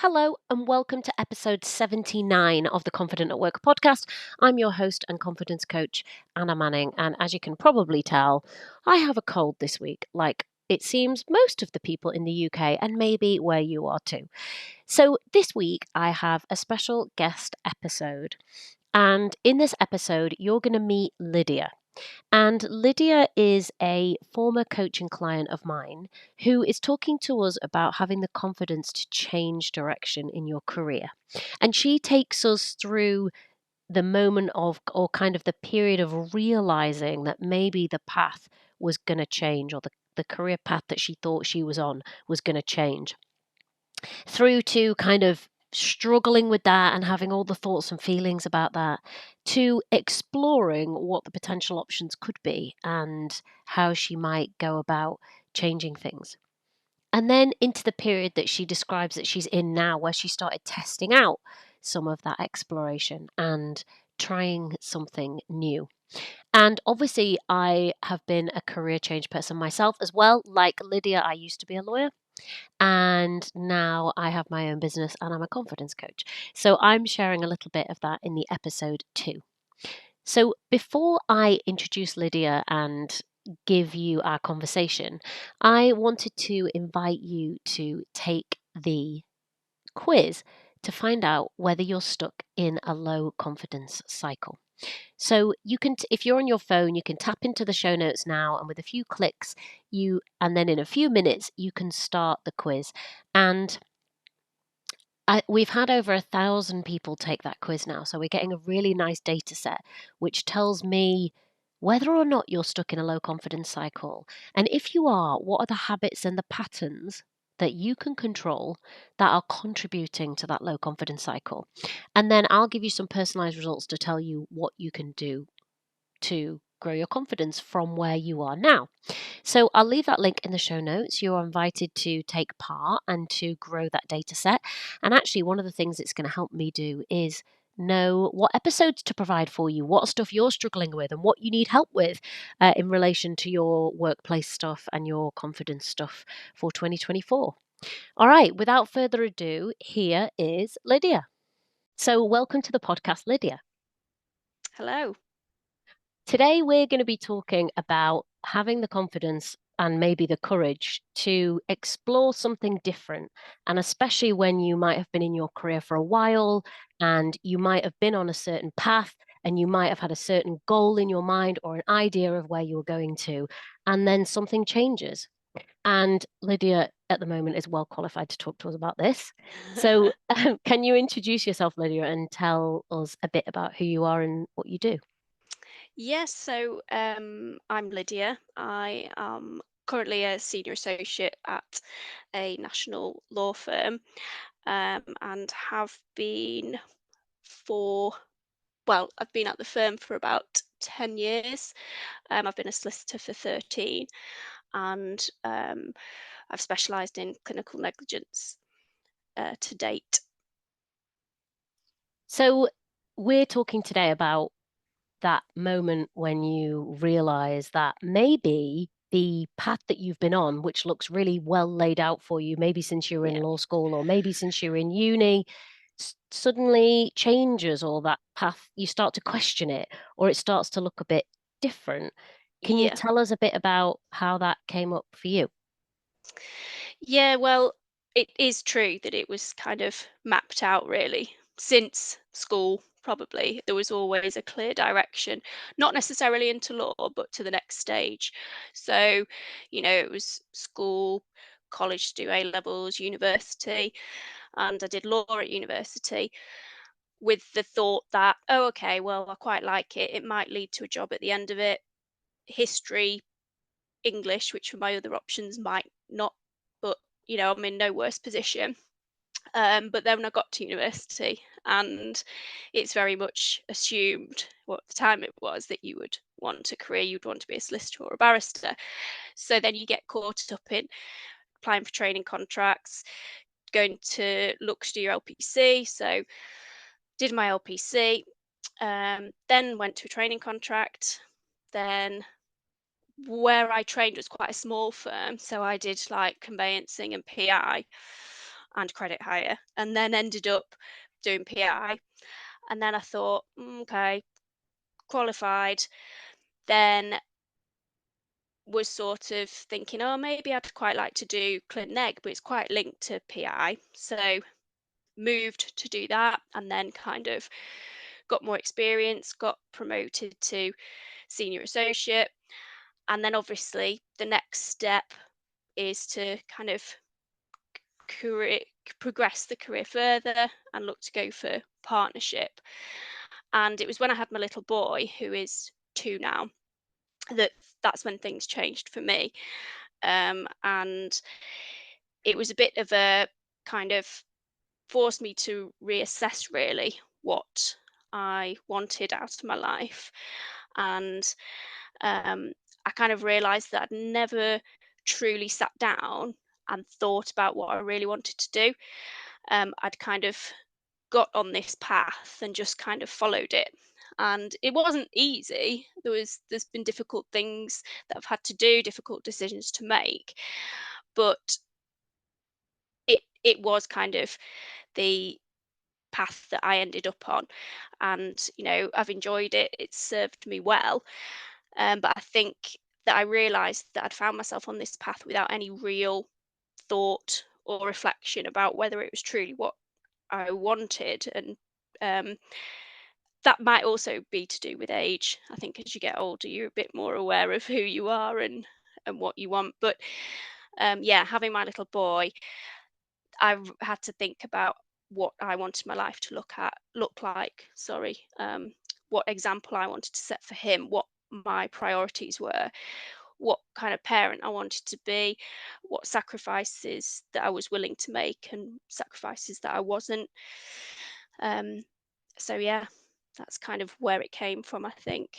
Hello, and welcome to episode 79 of the Confident at Work podcast. I'm your host and confidence coach, Anna Manning. And as you can probably tell, I have a cold this week, like it seems most of the people in the UK, and maybe where you are too. So, this week, I have a special guest episode. And in this episode, you're going to meet Lydia. And Lydia is a former coaching client of mine who is talking to us about having the confidence to change direction in your career. And she takes us through the moment of, or kind of the period of realizing that maybe the path was going to change, or the career path that she thought she was on was going to change, through to kind of struggling with that and having all the thoughts and feelings about that, to exploring what the potential options could be and how she might go about changing things. And then into the period that she describes that she's in now, where she started testing out some of that exploration and trying something new. And obviously, I have been a career change person myself as well. Like Lydia, I used to be a lawyer. And now I have my own business and I'm a confidence coach. So I'm sharing a little bit of that in the episode too. So before I introduce Lydia and give you our conversation, I wanted to invite you to take the quiz to find out whether you're stuck in a low confidence cycle. So you can, if you're on your phone, you can tap into the show notes now, and with a few clicks, and then in a few minutes, you can start the quiz. And we've had over 1,000 people take that quiz now, so we're getting a really nice data set, which tells me whether or not you're stuck in a low confidence cycle. And if you are, what are the habits and the patterns that you can control that are contributing to that low confidence cycle? And then I'll give you some personalized results to tell you what you can do to grow your confidence from where you are now. So I'll leave that link in the show notes. You're invited to take part and to grow that data set. And actually, one of the things it's going to help me do is know what episodes to provide for you, what stuff you're struggling with, and what you need help with in relation to your workplace stuff and your confidence stuff for 2024. All right, without further ado, here is Lydia. So, welcome to the podcast, Lydia. Hello. Today, we're going to be talking about having the confidence and maybe the courage to explore something different. And especially when you might have been in your career for a while and you might have been on a certain path and you might have had a certain goal in your mind or an idea of where you were going to, and then something changes. And Lydia at the moment is well qualified to talk to us about this. So, can you introduce yourself, Lydia, and tell us a bit about who you are and what you do? Yes, I'm Lydia. I am currently a senior associate at a national law firm, and have been for, well, I've been at the firm for about 10 years. I've been a solicitor for 13, and I've specialised in clinical negligence to date. So, we're talking today about that moment when you realize that maybe the path that you've been on, which looks really well laid out for you, maybe since you were in Yeah. law school or maybe since you were in uni, suddenly changes, or that path, you start to question it, or it starts to look a bit different. Can you Yeah. tell us a bit about how that came up for you? Yeah, well, it is true that it was kind of mapped out really since school, probably. There was always a clear direction, not necessarily into law, but to the next stage. So, it was school, college to do A levels, university, and I did law at university with the thought that, oh, okay, well, I quite like it. It might lead to a job at the end of it. History, English, which were my other options, might not, but I'm in no worse position. But then when I got to university, and it's very much assumed, what the time it was, that you would want a career, you'd want to be a solicitor or a barrister. So then you get caught up in applying for training contracts, going to look to do your LPC. So did my LPC, then went to a training contract, then where I trained was quite a small firm, so I did like conveyancing and PI. and credit hire, and then ended up doing PI. And then I thought, okay, qualified. Then was sort of thinking, oh, maybe I'd quite like to do clin neg, but it's quite linked to PI. So moved to do that, and then kind of got more experience, got promoted to senior associate. And then obviously the next step is to kind of career, progress the career further and look to go for partnership. And it was when I had my little boy, who is 2 now, that that's when things changed for me. And it was a bit of a kind of forced me to reassess really what I wanted out of my life. And I kind of realized that I'd never truly sat down and thought about what I really wanted to do. I'd kind of got on this path and just kind of followed it. And it wasn't easy. There's been difficult things that I've had to do, difficult decisions to make. But it was kind of the path that I ended up on. And, I've enjoyed it. It's served me well. But I think that I realized that I'd found myself on this path without any real thought or reflection about whether it was truly what I wanted. And um, that might also be to do with age. I think as you get older, you're a bit more aware of who you are and what you want. But yeah, having my little boy, I've had to think about what I wanted my life to look like. Sorry, what example I wanted to set for him, what my priorities were, what kind of parent I wanted to be, what sacrifices that I was willing to make, and sacrifices that I wasn't. Um, so yeah, that's kind of where it came from, I think.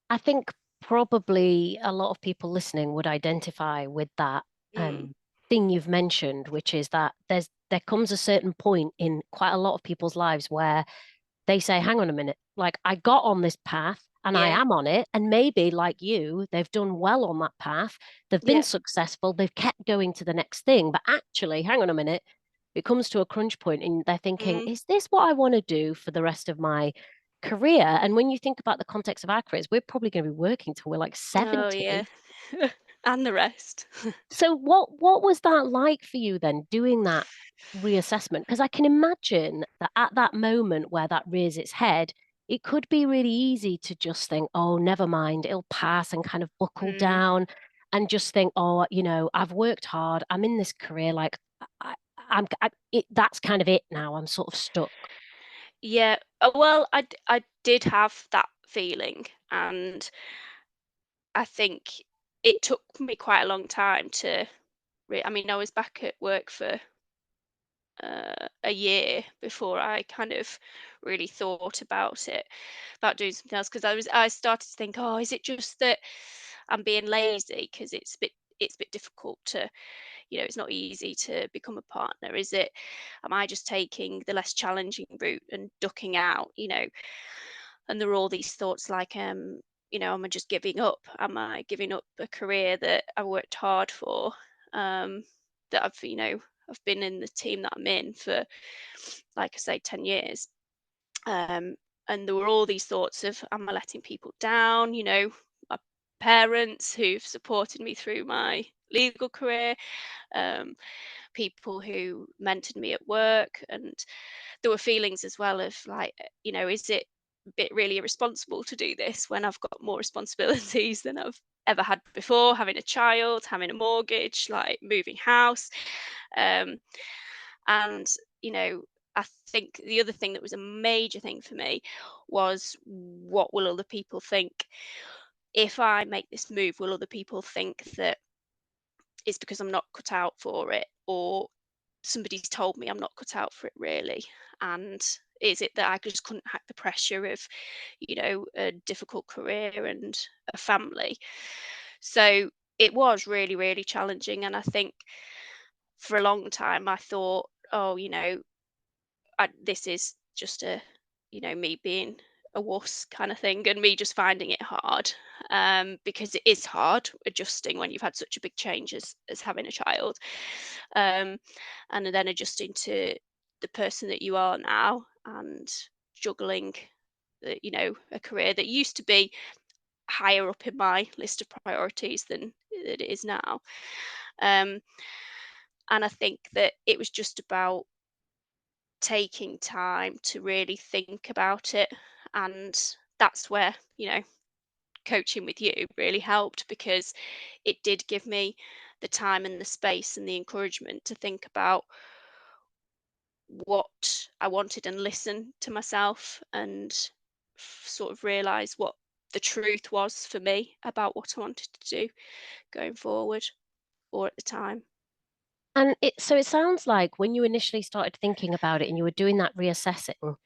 I think probably a lot of people listening would identify with that Mm, thing you've mentioned, which is that there comes a certain point in quite a lot of people's lives where they say, hang on a minute, like I got on this path and I yeah, am on it. And maybe, like you, they've done well on that path. They've been yeah. successful. They've kept going to the next thing. But actually, hang on a minute, it comes to a crunch point and they're thinking, Mm. is this what I want to do for the rest of my career? And when you think about the context of our careers, we're probably going to be working till we're like Oh yeah, 70. and the rest. So what was that like for you then, doing that reassessment? Because I can imagine that at that moment where that rears its head, it could be really easy to just think, oh, never mind, it'll pass and kind of buckle Mm. down and just think, oh, I've worked hard, I'm in this career, like that's kind of it now. I'm sort of stuck. Yeah. Well, I did have that feeling, and I think it took me quite a long time to. I mean, I was back at work for a year before I kind of really thought about it, about doing something else. Because I started to think, oh, is it just that I'm being lazy? Because it's a bit difficult to, it's not easy to become a partner. Is it? Am I just taking the less challenging route and ducking out? And there were all these thoughts like, am I just giving up? Am I giving up a career that I worked hard for? Um, that I've been in the team that I'm in for, like I say, 10 years. Um, and there were all these thoughts of, am I letting people down? My parents who've supported me through my legal career, um, people who mentored me at work. And there were feelings as well of like, is it a bit really irresponsible to do this when I've got more responsibilities than I've ever had before, having a child, having a mortgage, like moving house. Um, and, you know, I think the other thing that was a major thing for me was, what will other people think? If I make this move, will other people think that it's because I'm not cut out for it, or somebody's told me I'm not cut out for it really? And is it that I just couldn't hack the pressure of, a difficult career and a family? So it was really, really challenging. And I think for a long time I thought, oh, this is just me being a wuss kind of thing, and me just finding it hard. because it is hard adjusting when you've had such a big change as having a child, um, and then adjusting to the person that you are now and juggling a career that used to be higher up in my list of priorities than it is now. Um, and I think that it was just about taking time to really think about it. And that's where, coaching with you really helped, because it did give me the time and the space and the encouragement to think about what I wanted and listen to myself and sort of realize what the truth was for me about what I wanted to do going forward, or at the time. And it sounds like when you initially started thinking about it and you were doing that reassessing,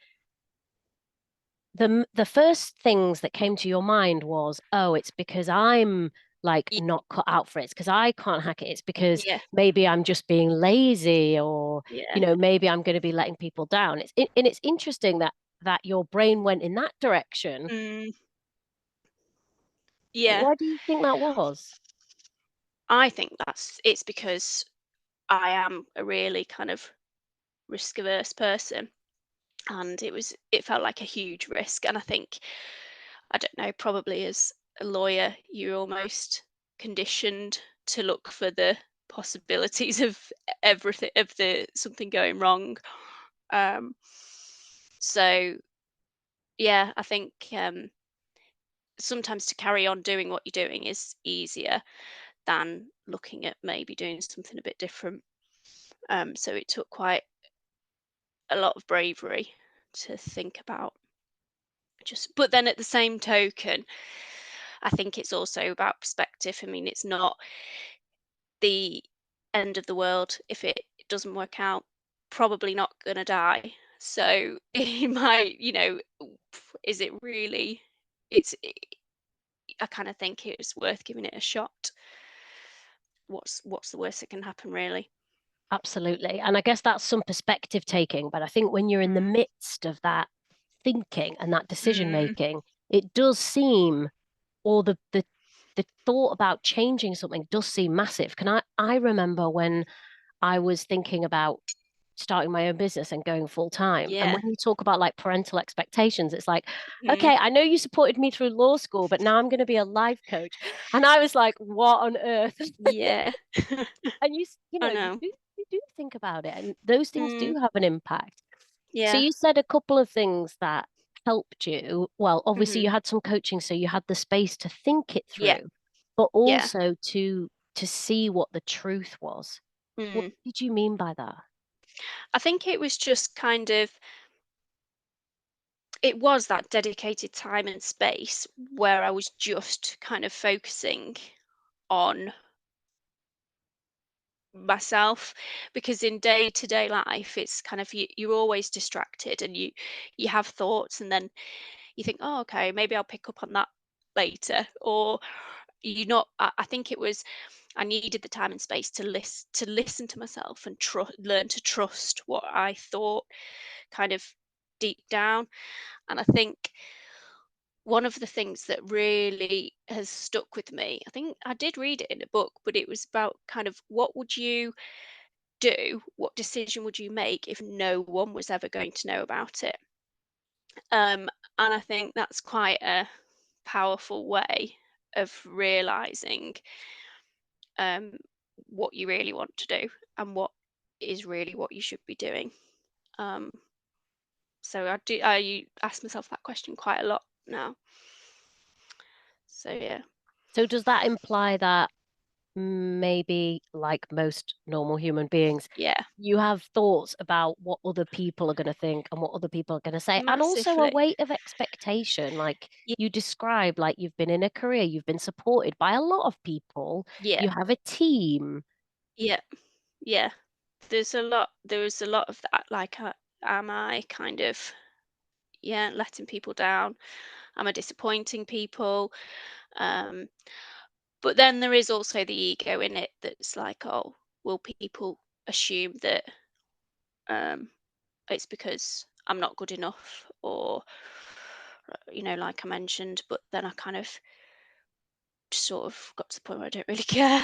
the first things that came to your mind was, oh, it's because I'm like Ye- not cut out for it. It's because I can't hack it. It's because Yeah, maybe I'm just being lazy, or yeah, maybe I'm going to be letting people down. And it's interesting that your brain went in that direction. mm, yeah. Why do you think that was? I think it's because I am a really kind of risk averse person, and it felt like a huge risk. And I think, I don't know, probably as a lawyer, you're almost conditioned to look for the possibilities of everything, of the something going wrong. Um, so yeah, I think sometimes to carry on doing what you're doing is easier than looking at maybe doing something a bit different. So it took quite a lot of bravery to think about. But then at the same token, I think it's also about perspective. I mean, it's not the end of the world if it doesn't work out. Probably not going to die. So it might, is it really? It's. I kind of think it's worth giving it a shot. What's the worst that can happen, really? Absolutely. And I guess that's some perspective taking. But I think when you're in the Mm, midst of that thinking and that decision mm, making, it does seem, or the thought about changing something does seem massive. I remember when I was thinking about starting my own business and going full time. And yeah. when you talk about like parental expectations, it's like, Mm, okay, I know you supported me through law school, but now I'm going to be a life coach. And I was like, what on earth? yeah. And I know. you do think about it, and those things Mm, do have an impact. So yeah. you said a couple of things that helped you. Well, obviously Hmm. you had some coaching, so you had the space to think it Yeah. through, but Yeah. also to see what the truth was. What Mm. did you mean by that? I think it was just kind of, it was that dedicated time and space where I was just kind of focusing on myself, because in day-to-day life it's kind of, you're always distracted, and you have thoughts, and then you think, oh, okay, maybe I'll pick up on that later, or you not I think it was, I needed the time and space to listen to myself and learn to trust what I thought, kind of deep down. And I think one of the things that really has stuck with me, I think I did read it in a book, but it was about kind of, what would you do? What decision would you make if no one was ever going to know about it? And I think that's quite a powerful way of realizing um, what you really want to do and what is really what you should be doing. Um, so I ask myself that question quite a lot now. So yeah, So does that imply that maybe like most normal human beings, yeah, you have thoughts about what other people are going to think and what other people are going to say, and also a massively. weight of expectation? Like Yeah, you describe, like you've been in a career, you've been supported by a lot of people, yeah, you have a team. yeah, yeah. There was a lot of that. Like, am I kind of, yeah, letting people down? Am I disappointing people? Um, but then there is also the ego in it that's like, oh, will people assume that um, it's because I'm not good enough, or like I mentioned. But then I kind of just sort of got to the point where I don't really care.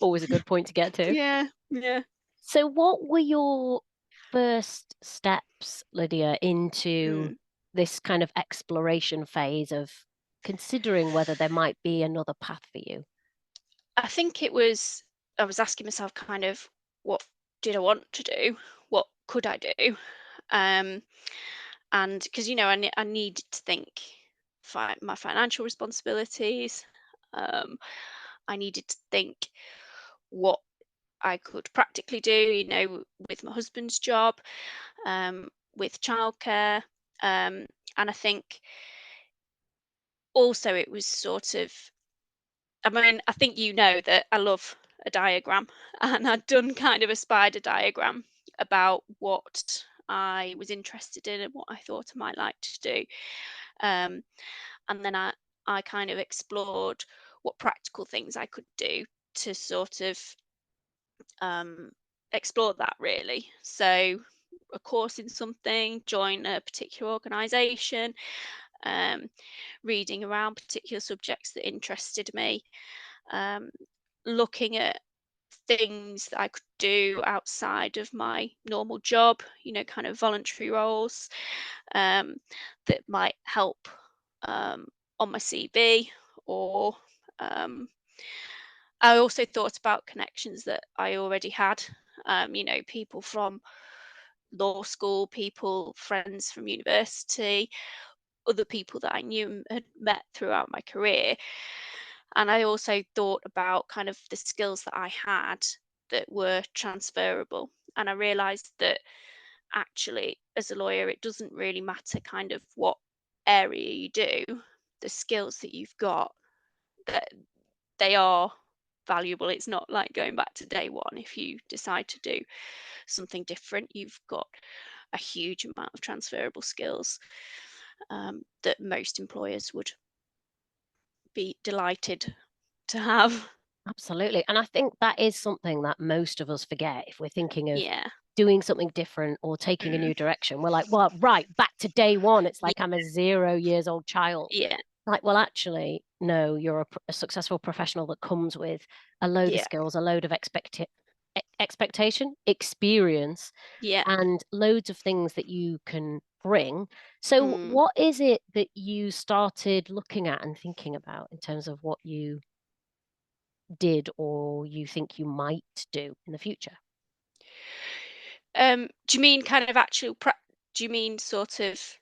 Always a good point to get to. Yeah, yeah. So, what were your first steps, Lydia, into Mm. this kind of exploration phase of considering whether there might be another path for you? I think I was asking myself kind of, what did I want to do? What could I do? Um, and because, I needed to think my financial responsibilities. Um, I needed to think what I could practically do, with my husband's job, with childcare. And I think also it was sort of, I mean, I think that I love a diagram, and I'd done kind of a spider diagram about what I was interested in and what I thought I might like to do. Um, and then I kind of explored what practical things I could do to sort of um, explore that really. So, a course in something, join a particular organisation, um, reading around particular subjects that interested me, um, looking at things that I could do outside of my normal job, kind of voluntary roles, um, that might help, um, on my CV, or um, I also thought about connections that I already had, people from law school, people, friends from university, other people that I knew and had met throughout my career. And I also thought about kind of the skills that I had that were transferable. And I realized that actually, as a lawyer, it doesn't really matter kind of what area you do, the skills that you've got, that they are valuable. It's not like going back to day one. If you decide to do something different, you've got a huge amount of transferable skills, that most employers would be delighted to have. Absolutely. And I think that is something that most of us forget if we're thinking of Yeah. doing something different or taking a Mm. new direction. We're like, well, right, back to day one. It's Ye like I'm a 0 years old child. Yeah, Like, well, actually, no, you're a successful professional that comes with a load of yeah, skills, a load of expectation, experience, yeah. and loads of things that you can bring. So, Mm. what is it that you started looking at and thinking about in terms of what you did or you think you might do in the future? Do you mean kind of actual do you mean sort of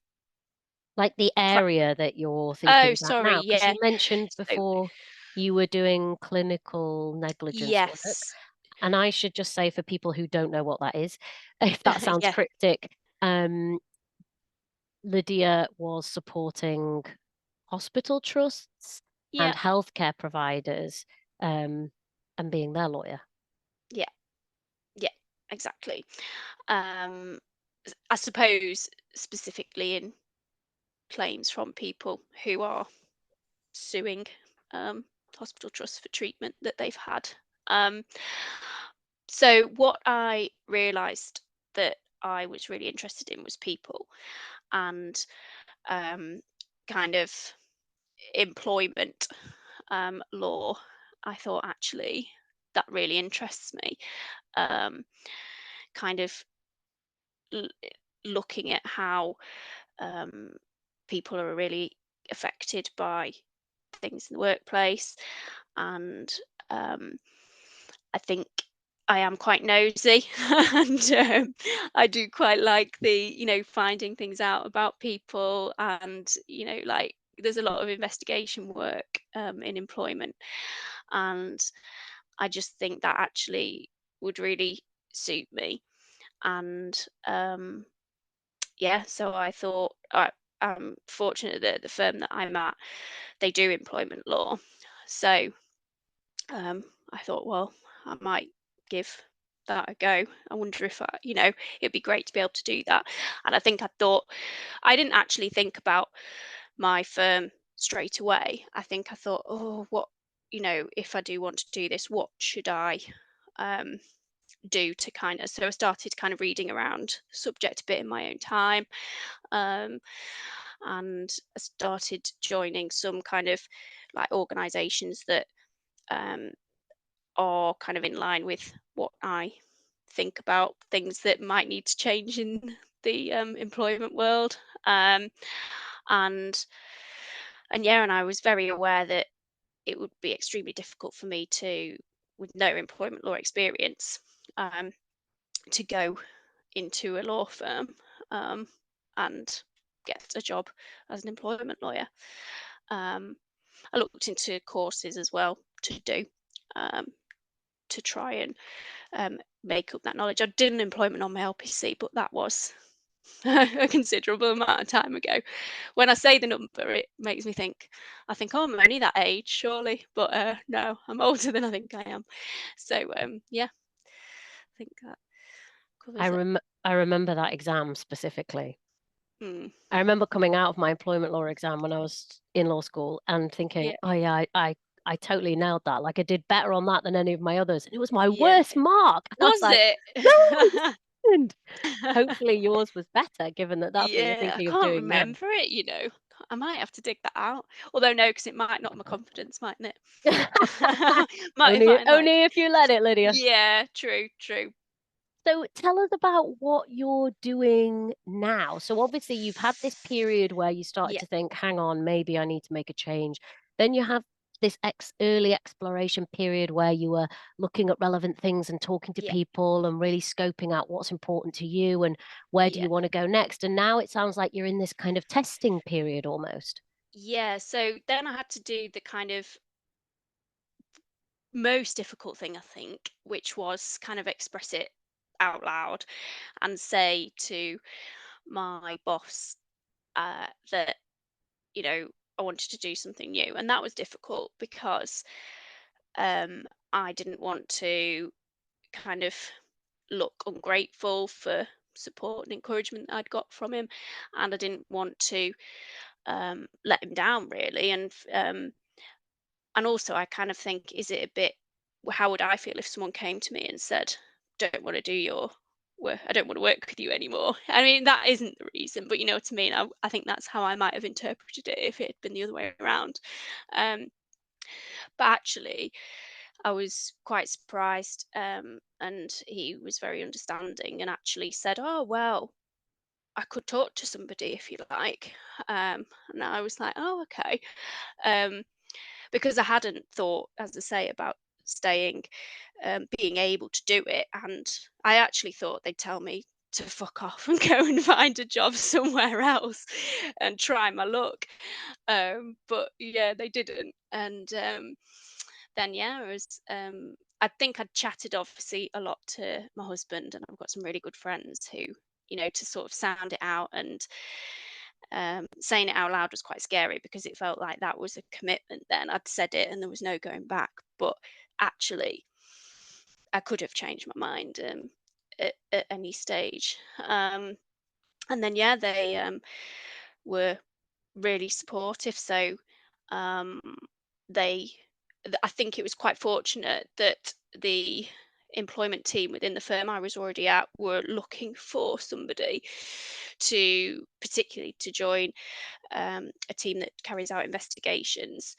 Like the pra area that you're thinking oh, about sorry, now, because yeah. you mentioned So before you were doing clinical negligence work. yes. And I should just say for people who don't know what that is, if that sounds Yeah, cryptic, Lydia was supporting hospital trusts yeah, and healthcare providers, um, and being their lawyer. yeah, yeah, exactly. I suppose specifically in claims from people who are suing, um, hospital trusts for treatment that they've had. Um, so what I realised that I was really interested in was people, and um, kind of employment, law. I thought actually that really interests me. Um, kind of l- looking at how, um, people are really affected by things in the workplace, and um, I think I am quite nosy, and I do quite like the finding things out about people, and like there's a lot of investigation work, in employment, and I just think that actually would really suit me, and yeah, so I thought I'm fortunate that the firm that I'm at, they do employment law, so I thought, well, I might give that a go. I wonder if it'd be great to be able to do that. And I think I thought I didn't actually think about my firm straight away. I think I thought, oh, what if I do want to do this, what should I um, do to kind of? So I started kind of reading around the subject a bit in my own time, um, and I started joining some kind of like organisations that um, are kind of in line with what I think about things that might need to change in the employment world. Um, and yeah, and I was very aware that it would be extremely difficult for me to, with no employment law experience, um, to go into a law firm um, and get a job as an employment lawyer. Um, I looked into courses as well to do um, to try and make up that knowledge. I did an employment on my LPC, but that was a considerable amount of time ago. When I say the number, it makes me think, I think, oh, I'm only that age, surely. But no, I'm older than I think I am. So, yeah, I think that I covers it. rem I remember that exam specifically. Mm, I remember coming out of my employment law exam when I was in law school and thinking, yeah, oh yeah, I totally nailed that. Like I did better on that than any of my others. And it was my yeah. worst mark. And I was Was like, it? no, this isn't. Hopefully yours was better, given that that's what you're Yeah, I thinking of can't doing now. remember it, you know. I might have to dig that out. Although no, because it might knock my confidence, mightn't it? Might if Only I like. only if you let it, Lydia. Yeah, true, true. So tell us about what you're doing now. So obviously you've had this period where you started Yeah, to think, hang on, maybe I need to make a change. Then you have this early exploration period where you were looking at relevant things and talking to yeah, people and really scoping out what's important to you and where do yeah, you want to go next. And now it sounds like you're in this kind of testing period almost. yeah. So then I had to do the kind of most difficult thing, I think, which was kind of express it out loud and say to my boss that, you know, I wanted to do something new. And that was difficult because um, I didn't want to kind of look ungrateful for support and encouragement that I'd got from him. And I didn't want to let him down, really. And also, I kind of think, is it a bit, how would I feel if someone came to me and said, don't want to do your work, I don't want to work with you anymore? I mean, that isn't the reason, but you know what I mean? I think that's how I might have interpreted it if it had been the other way around. Um, but actually, I was quite surprised, and he was very understanding and actually said, "Oh well, I could talk to somebody if you like." And I was like, "Oh, okay," um, because I hadn't thought, as I say, about staying, being able to do it, and I actually thought they'd tell me to fuck off and go and find a job somewhere else and try my luck. But yeah, they didn't, and then yeah, I think I'd chatted obviously a lot to my husband, and I've got some really good friends who, you know, to sort of sound it out. And saying it out loud was quite scary because it felt like that was a commitment. Then I'd said it, and there was no going back. But actually, I could have changed my mind at any stage. And then yeah, they were really supportive. So um, they, I think it was quite fortunate that the employment team within the firm I was already at were looking for somebody to, particularly to join a team that carries out investigations.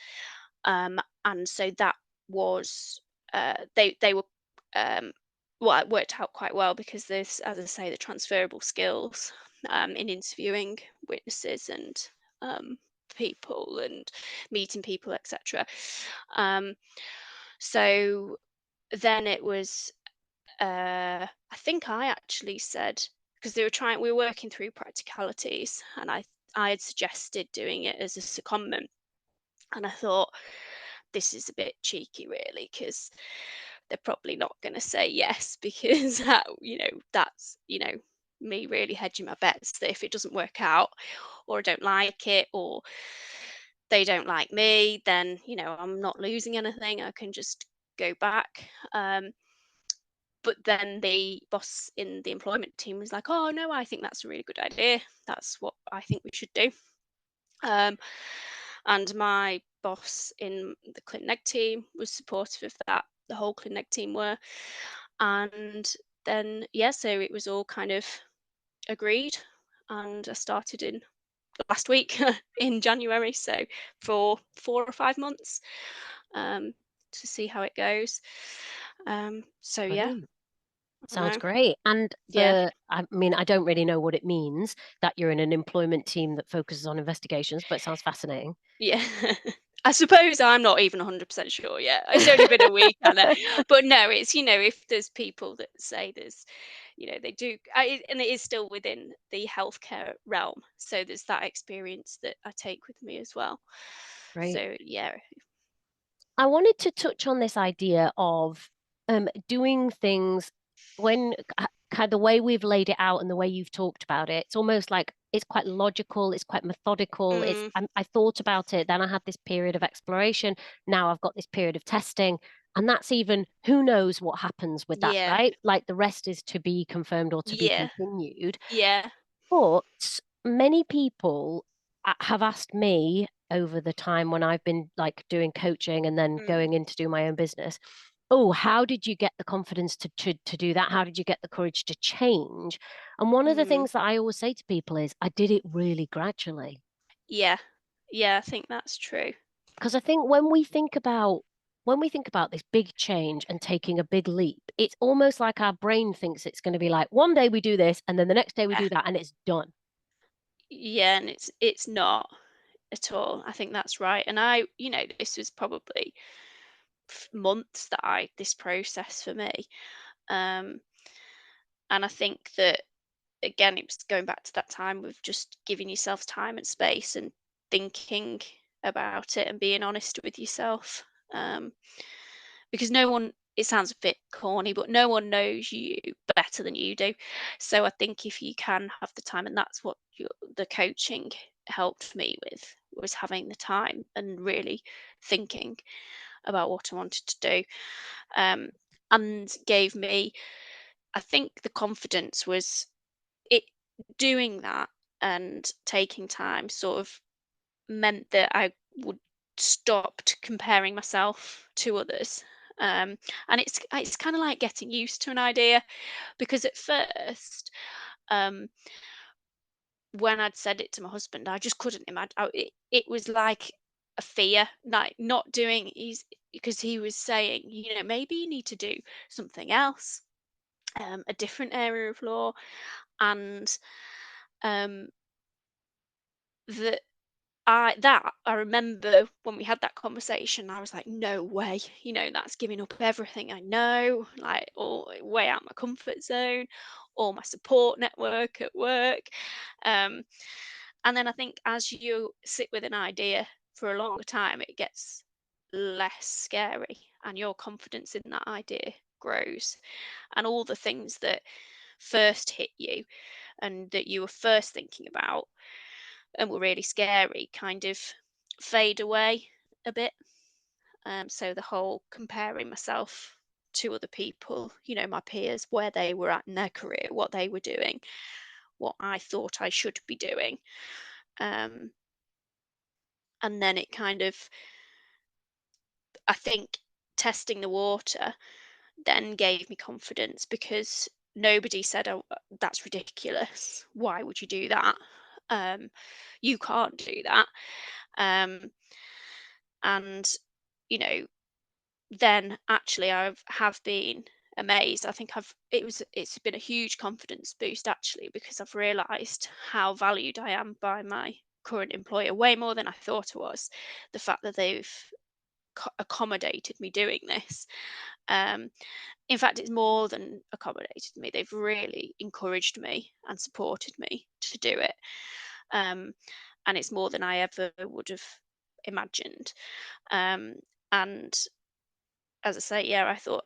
And so that was they were um, well, it worked out quite well because there's, as I say, the transferable skills in interviewing witnesses and um, people and meeting people, etc. Um, so then it was, I think I actually said, because we were working through practicalities, and I had suggested doing it as a secondment, and I thought this is a bit cheeky, really, because they're probably not going to say yes because that's me really hedging my bets that if it doesn't work out, or I don't like it, or they don't like me, then I'm not losing anything. I can just go back. But then the boss in the employment team was like, "Oh no, I think that's a really good idea. That's what I think we should do." Um, and my boss in the clinic team was supportive of that. The whole clinic team were, and then yeah, so it was all kind of agreed, and I started in last week in January, so for 4 or 5 months, um, to see how it goes. So yeah, Brilliant. I Sounds know. great. And Yeah, I mean, I don't really know what it means that you're in an employment team that focuses on investigations, but it sounds fascinating. yeah. I suppose I'm not even 100% sure yet. It's only been a week, Anna. But no, it's, if there's people that say there's, they do, and it is still within the healthcare realm. So there's that experience that I take with me as well. Great. So yeah. I wanted to touch on this idea of doing things when kind of the way we've laid it out and the way you've talked about it. It's almost like it's quite logical, it's quite methodical. Mm, I thought about it, then I had this period of exploration. Now I've got this period of testing, and that's even who knows what happens with that, yeah. right? Like the rest is to be confirmed or to be Yeah. continued. Yeah. But many people have asked me over the time when I've been like doing coaching and then Mm, going in to do my own business. Oh, how did you get the confidence to do that? How did you get the courage to change? And one of the mm. things that I always say to people is I did it really gradually. Yeah. Yeah, I think that's true. Because I think when we think about this big change and taking a big leap, it's almost like our brain thinks it's going to be like one day we do this and then the next day we Yeah. do that and it's done. Yeah, and it's not at all. I think that's right. And this was probably months that I this process for me. Um, and I think that again, it was going back to that time of just giving yourself time and space and thinking about it and being honest with yourself. Um, because no one, it sounds a bit corny, but no one knows you better than you do. So I think if you can have the time, and that's what the coaching helped me with, was having the time and really thinking about what I wanted to do, um, and gave me, I think the confidence was it doing that and taking time sort of meant that I would stopped comparing myself to others. Um, and it's kind of like getting used to an idea, because at first, um, when I'd said it to my husband, I just couldn't imagine. It was like a fear, like not doing. He's Because he was saying, maybe you need to do something else, a different area of law, and um, that I remember when we had that conversation, I was like, "No way, that's giving up everything I know, like, all way out my comfort zone, all my support network at work." Um, and then I think as you sit with an idea for a longer time, it gets less scary, and your confidence in that idea grows, and all the things that first hit you and that you were first thinking about and were really scary kind of fade away a bit. So the whole comparing myself to other people, my peers, where they were at in their career, what they were doing, what I thought I should be doing. Um, and then it kind of, I think, testing the water then gave me confidence, because nobody said, "Oh, that's ridiculous. Why would you do that? Um, you can't do that." Um, and you know then actually have been amazed. I think it's been a huge confidence boost, actually, because I've realized how valued I am by my current employer, way more than I thought I was. The fact that they've accommodated me doing this, um in fact, it's more than accommodated me. They've really encouraged me and supported me to do it, um and it's more than I ever would have imagined. um and as I say, yeah, I thought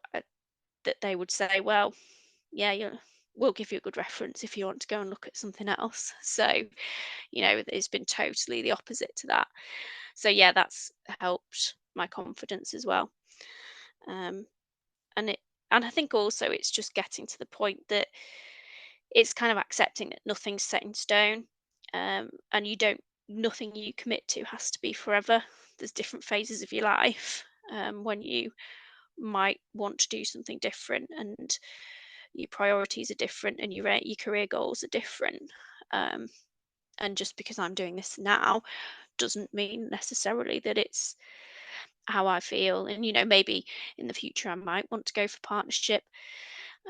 that they would say, "Well, yeah, we'll give you a good reference if you want to go and look at something else." So, it's been totally the opposite to that. So, yeah, that's helped my confidence as well. Um, and it, and I think also it's just getting to the point that it's kind of accepting that nothing's set in stone, and nothing you commit to has to be forever. There's different phases of your life, when you might want to do something different, and your priorities are different, and your career goals are different. Um, And just because I'm doing this now doesn't mean necessarily that it's how I feel. And, maybe in the future I might want to go for partnership,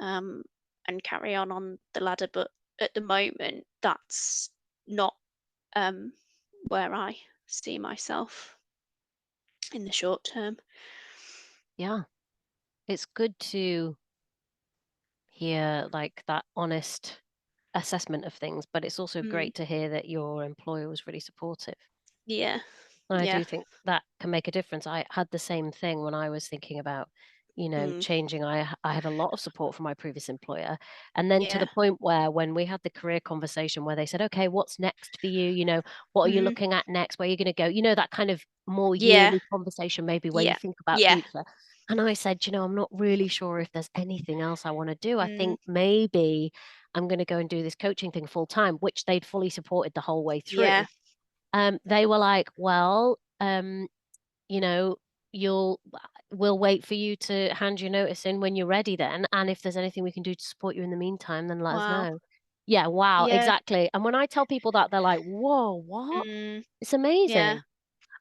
um, and carry on the ladder. But at the moment, that's not, um, where I see myself in the short term. Yeah. It's good to hear like that honest assessment of things, but it's also Mm, great to hear that your employer was really supportive. yeah, I yeah. do think that can make a difference. I had the same thing when I was thinking about, Mm, changing. I had a lot of support from my previous employer, and then to yeah. the point where when we had the career conversation where they said, "Okay, what's next for you? What are you Hmm. looking at next? Where are you going to go?" That kind of more Yeah, yearly conversation, maybe where you yeah, think about yeah. future. And I said, I'm not really sure if there's anything else I want to do. I Mm, think maybe I'm going to go and do this coaching thing full time, which they'd fully supported the whole way yeah. through. They were like, "Well, you know, you'll we'll wait for you to hand your notice in when you're ready then, and if there's anything we can do to support you in the meantime, then let us Wow. know." Yeah, wow, Yeah. exactly. And when I tell people that, they're like, "Whoa, what?" Mm, It's yeah. amazing.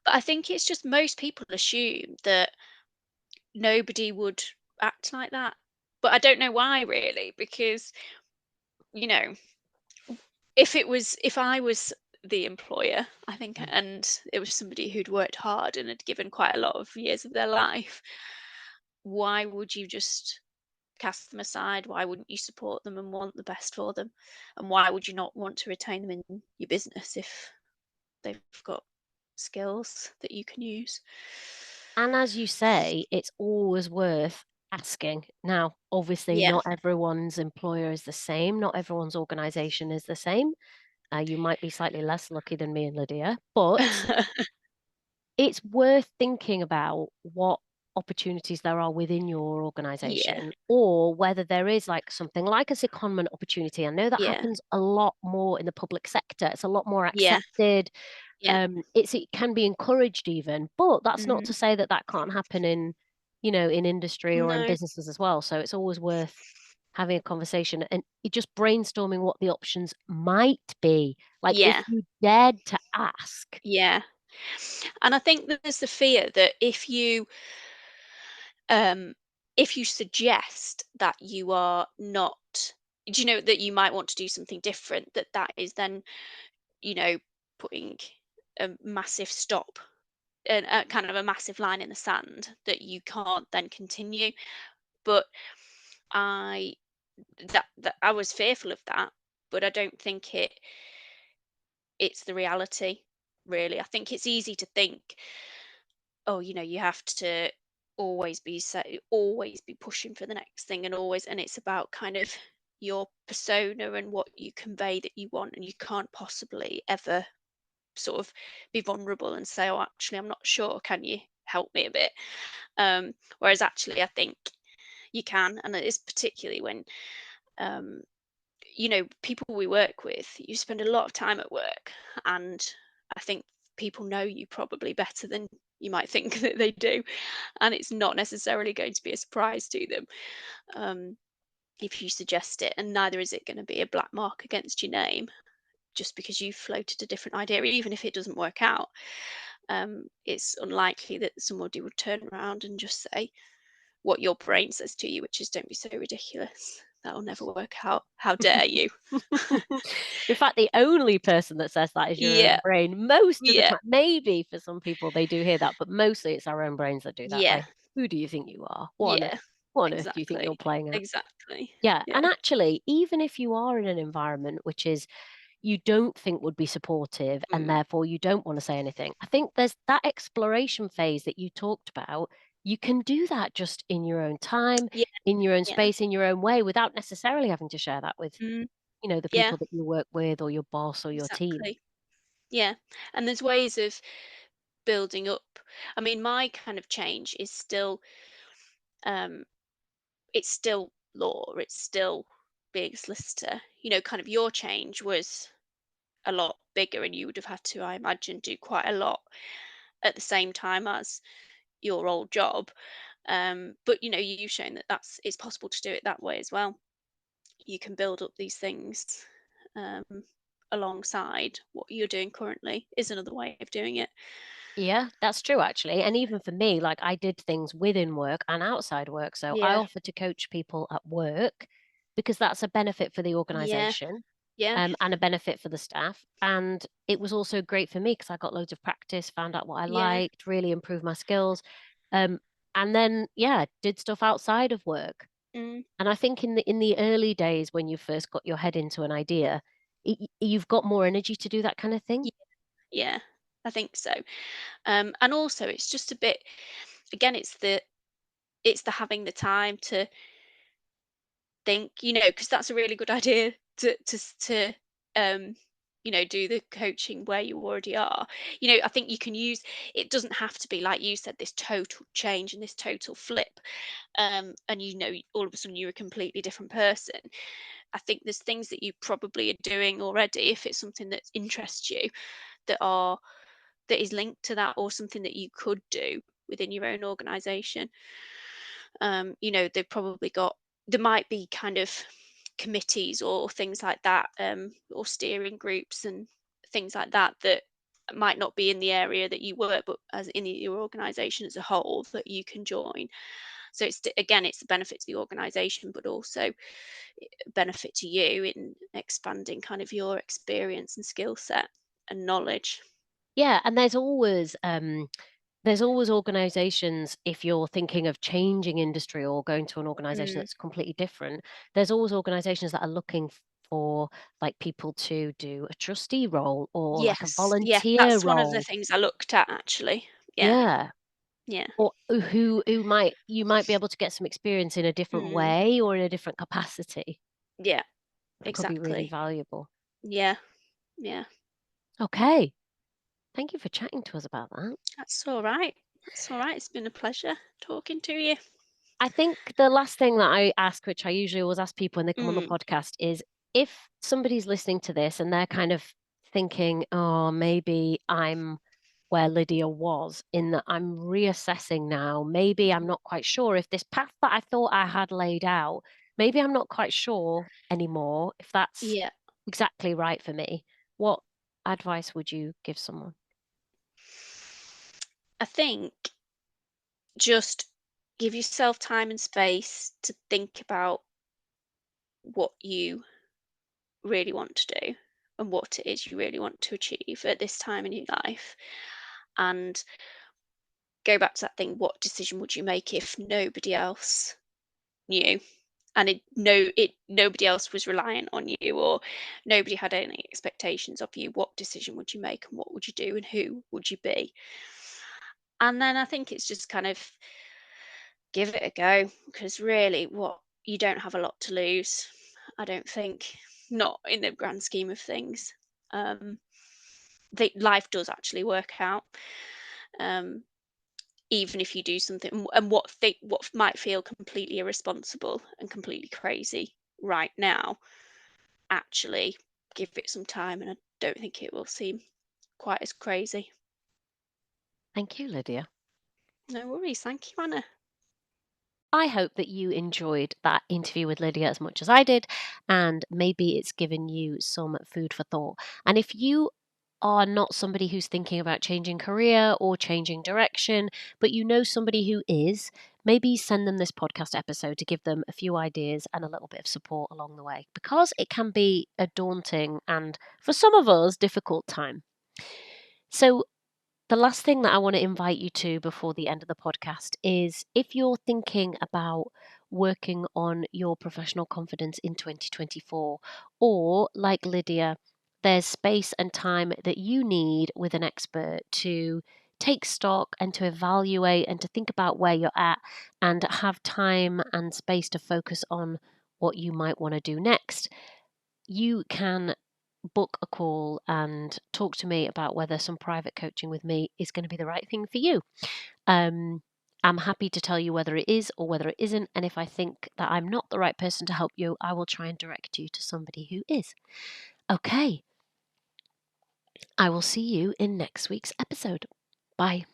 But I think it's just most people assume that nobody would act like that. But I don't know why really, because, you know, if I was the employer, I think, Mm. and it was somebody who'd worked hard and had given quite a lot of years of their life, why would you just cast them aside? Why wouldn't you support them and want the best for them? And why would you not want to retain them in your business if they've got skills that you can use? And as you say, it's always worth asking. Now, obviously, Yeah. not everyone's employer is the same, not everyone's organization is the same. You might be slightly less lucky than me and Lydia, but it's worth thinking about what opportunities there are within your Yeah. organization, or whether there is like something like a secondment opportunity. I know that Yeah. happens a lot more in the public sector. It's a lot more Yeah. accepted. Yeah. It can be encouraged even, but that's not Mhm. to say that that can't happen in industry or in No. businesses as well. So it's always worth having a conversation and just brainstorming what the options might be. Like if Yeah. you dared to ask. Yeah. And I think that there's the fear that um if you suggest that you are not, that you might want to do something different, that is then, you know, putting a massive stop and kind of a massive line in the sand that you can't then continue. But I that I was fearful of that, but I don't think it's the reality, really. I think it's easy to think, oh, you have to always be pushing for the next thing, and always, and it's about kind of your persona and what you convey that you want, and you can't possibly ever sort of be vulnerable and say, oh, actually, I'm not sure, can you help me a bit? Whereas actually I think you can, and it is particularly when, um, people we work with, you spend a lot of time at work, and I think people know you probably better than you might think that they do, and it's not necessarily going to be a surprise to them, um, if you suggest it, and neither is it going to be a black mark against your name just because you've floated a different idea, even if it doesn't work out. It's unlikely that somebody would turn around and just say what your brain says to you, which is, "Don't be so ridiculous. That'll never work out. How dare you?" In fact, the only person that says that is your own Yeah, brain most of the yeah, time. Maybe for some people they do hear that, but mostly it's our own brains that do that. yeah, Like, who do you think you are? yeah. What on earth do you think Exactly, you're playing at? exactly. Yeah, Yeah. and actually, even if you are in an environment which is you don't think would be supportive and Mm. therefore you don't want to say anything, I think there's that exploration phase that you talked about. You can do that just in your own time, Yeah, in your own yeah. space, in your own way, without necessarily having to share that with Mm. the Yeah, people that you work with or your boss or your team. exactly. Yeah, and there's ways of building up. I mean, my kind of change is still, um, it's still law, it's still being a solicitor. Kind of your change was a lot bigger, and you would have had to, I imagine, do quite a lot at the same time as your old job. But you've shown that it's possible to do it that way as well. You can build up these things, um, alongside what you're doing currently is another way of doing it. Yeah, that's true actually. And even for me, like I did things within work and outside work. So I Yeah, offered to coach people at work because that's a benefit for the yeah, organization, yeah, and a benefit for the staff. And it was also great for me because I got loads of practice, found out what I yeah. liked, really improved my skills. Um, and then yeah, did stuff outside of work. Mm, And I think in the early days when you first got your head into an idea, you've got more energy to do that kind of thing. yeah, yeah, I think so. And also it's just a bit, again, it's the having the time to think, because that's a really good idea to um, do the coaching where you already are. I think you can use, it doesn't have to be like you said, this total change and this total flip. And all of a sudden you're a completely different person. I think there's things that you probably are doing already, if it's something that interests you, that are that is linked to that, or something that you could do within your own organization. They've probably got, there might be kind of committees or things like that, or steering groups and things like that, that might not be in the area that you work, but as in your organization as a whole, that you can join. So again, it's a benefit to the organization, but also a benefit to you in expanding kind of your experience and skill set and knowledge. Yeah, and there's always organizations, if you're thinking of changing industry or going to an organization Mm. that's completely different, there's always organizations that are looking for like people to do a trustee role or like a Yes, yeah, volunteer that's one of the role. things I looked at actually. Yeah, Yeah. yeah. Or who might you might be able to get some experience in a different Mm, way or in a different capacity. yeah, That could be really exactly. valuable. Yeah, yeah. Okay. Thank you for chatting to us about that. That's all right. That's all right. It's been a pleasure talking to you. I think the last thing that I ask, which I usually always ask people when they come on the Mm, podcast, is if somebody's listening to this and they're kind of thinking, oh, maybe I'm where Lydia was, in that I'm reassessing now. Maybe I'm mhm. not quite sure if this path that I thought I had laid out, maybe I'm not quite sure anymore if that's Yeah, exactly right for me. What advice would you give someone? I think just give yourself time and space to think about what you really want to do and what it is you really want to achieve at this time in your life. And go back to that thing, what decision would you make if nobody else knew? And nobody else was reliant on you, or nobody had any expectations of you. What decision would you make, and what would you do, and who would you be? And then I think it's just kind of give it a go, because really, what, you don't have a lot to lose, I don't think, not in the grand scheme of things. um Life does actually work out, um even if you do something, and what might feel completely irresponsible and completely crazy right now, actually give it some time, and I don't think it will seem quite as crazy. Thank you, Lydia. No worries. Thank you, Anna. I hope that you enjoyed that interview with Lydia as much as I did, and maybe it's given you some food for thought. And if you are not somebody who's thinking about changing career or changing direction, but you know somebody who is, maybe send them this podcast episode to give them a few ideas and a little bit of support along the way, because it can be a daunting and, for some of us, difficult time. So, the last thing that I want to invite you to before the end of the podcast is, if you're thinking about working on your professional confidence in 2024, or like Lydia, there's space and time that you need with an expert to take stock and to evaluate and to think about where you're at and have time and space to focus on what you might want to do next, you can book a call and talk to me about whether some private coaching with me is going to be the right thing for you. Um, I'm happy to tell you whether it is or whether it isn't. And if I think that I'm not the right person to help you, I will try and direct you to somebody who is. Okay. I will see you in next week's episode. Bye.